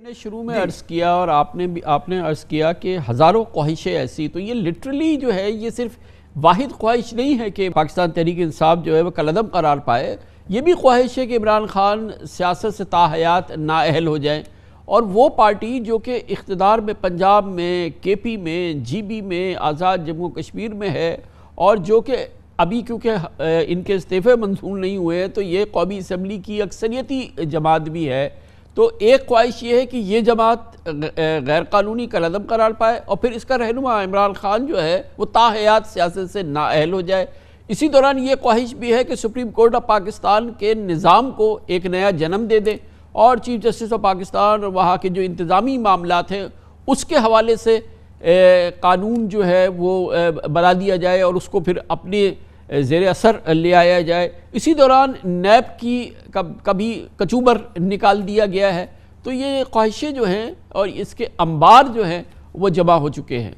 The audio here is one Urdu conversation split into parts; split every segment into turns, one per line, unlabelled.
نے شروع میں عرض کیا اور آپ نے عرض کیا کہ ہزاروں خواہشیں ایسی، تو یہ لٹرلی جو ہے یہ صرف واحد خواہش نہیں ہے کہ پاکستان تحریک انصاف جو ہے وہ کالعدم قرار پائے، یہ بھی خواہش ہے کہ عمران خان سیاست سے تاحیات نااہل ہو جائیں اور وہ پارٹی جو کہ اقتدار میں پنجاب میں، کے پی میں، جی بی میں، آزاد جموں کشمیر میں ہے اور جو کہ ابھی کیونکہ ان کے استعفے منظور نہیں ہوئے ہیں تو یہ قومی اسمبلی کی اکثریتی جماعت بھی ہے، تو ایک خواہش یہ ہے کہ یہ جماعت غیر قانونی کالعدم قرار پائے اور پھر اس کا رہنما عمران خان جو ہے وہ تاحیات سیاست سے نااہل ہو جائے۔ اسی دوران یہ خواہش بھی ہے کہ سپریم کورٹ آف پاکستان کے نظام کو ایک نیا جنم دے دے اور چیف جسٹس آف پاکستان اور وہاں کے جو انتظامی معاملات ہیں اس کے حوالے سے قانون جو ہے وہ بنا دیا جائے اور اس کو پھر اپنے زیر اثر لے آیا جائے۔ اسی دوران نیب کی کبھی کچوبر نکال دیا گیا ہے، تو یہ خواہشیں جو ہیں اور اس کے انبار جو ہیں وہ جمع ہو چکے ہیں۔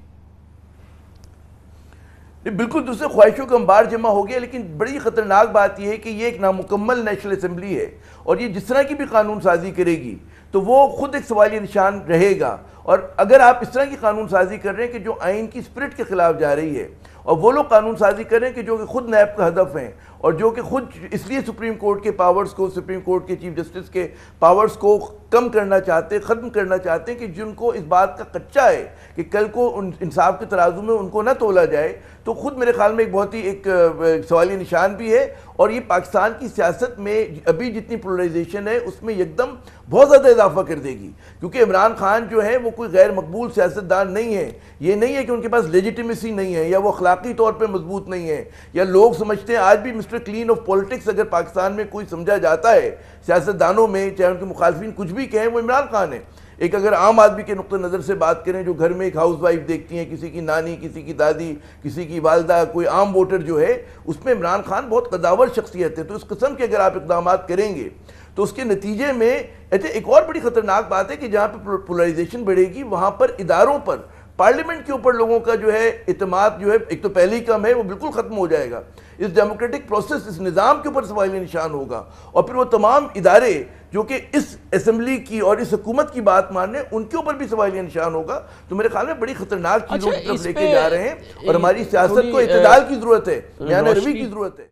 بالکل دوسرے خواہشوں کا انبار جمع ہو گیا، لیکن بڑی خطرناک بات یہ ہے کہ یہ ایک نامکمل نیشنل اسمبلی ہے اور یہ جس طرح کی بھی قانون سازی کرے گی تو وہ خود ایک سوالیہ نشان رہے گا، اور اگر آپ اس طرح کی قانون سازی کر رہے ہیں کہ جو آئین کی اسپرٹ کے خلاف جا رہی ہے اور وہ لوگ قانون سازی کر رہے ہیں کہ جو کہ خود نیب کا ہدف ہیں اور جو کہ خود اس لیے سپریم کورٹ کے پاورز کو، سپریم کورٹ کے چیف جسٹس کے پاورز کو کم کرنا چاہتے ہیں، ختم کرنا چاہتے ہیں کہ جن کو اس بات کا کچا ہے کہ کل کو انصاف کے ترازو میں ان کو نہ تولا جائے، تو خود میرے خیال میں ایک بہت ہی ایک سوالی نشان بھی ہے، اور یہ پاکستان کی سیاست میں ابھی جتنی پولرائزیشن ہے اس میں یکدم بہت زیادہ اضافہ کر دے گی، کیونکہ عمران خان جو ہے وہ کوئی غیر مقبول سیاستدان نہیں ہے۔ یہ نہیں ہے کہ ان کے پاس لیجیٹیمیسی نہیں ہے یا وہ اخلاقی طور پہ مضبوط نہیں ہے، یا لوگ سمجھتے ہیں آج بھی مسٹر کلین آف پولیٹکس اگر پاکستان میں کوئی سمجھا جاتا ہے سیاستدانوں میں، چاہے ان کے مخالفین کچھ بھی کہیں، وہ عمران خان ہے۔ ایک اگر عام آدمی کے نقطہ نظر سے بات کریں جو گھر میں ایک ہاؤس وائف دیکھتی ہیں، کسی کی نانی، کسی کی دادی، کسی کی والدہ، کوئی عام ووٹر جو ہے، اس میں عمران خان بہت قداور شخصیت ہے، تو اس قسم کے اگر آپ اقدامات کریں گے تو اس کے نتیجے میں ایک اور بڑی خطرناک بات ہے کہ جہاں پہ پولرائزیشن بڑھے گی وہاں پر اداروں پر، پارلیمنٹ کے اوپر لوگوں کا جو ہے اعتماد جو ہے ایک تو پہلے ہی کم ہے، وہ بالکل ختم ہو جائے گا۔ اس ڈیموکریٹک پروسیس، اس نظام کے اوپر سوالیہ نشان ہوگا، اور پھر وہ تمام ادارے جو کہ اس اسمبلی کی اور اس حکومت کی بات ماننے ان کے اوپر بھی سوالیہ نشان ہوگا۔ تو میرے خیال میں بڑی خطرناک چیزوں کی طرف لے کے جا رہے ہیں، اور ہماری سیاست کو اعتدال کی ضرورت ہے، میانہ روی کی ضرورت ہے۔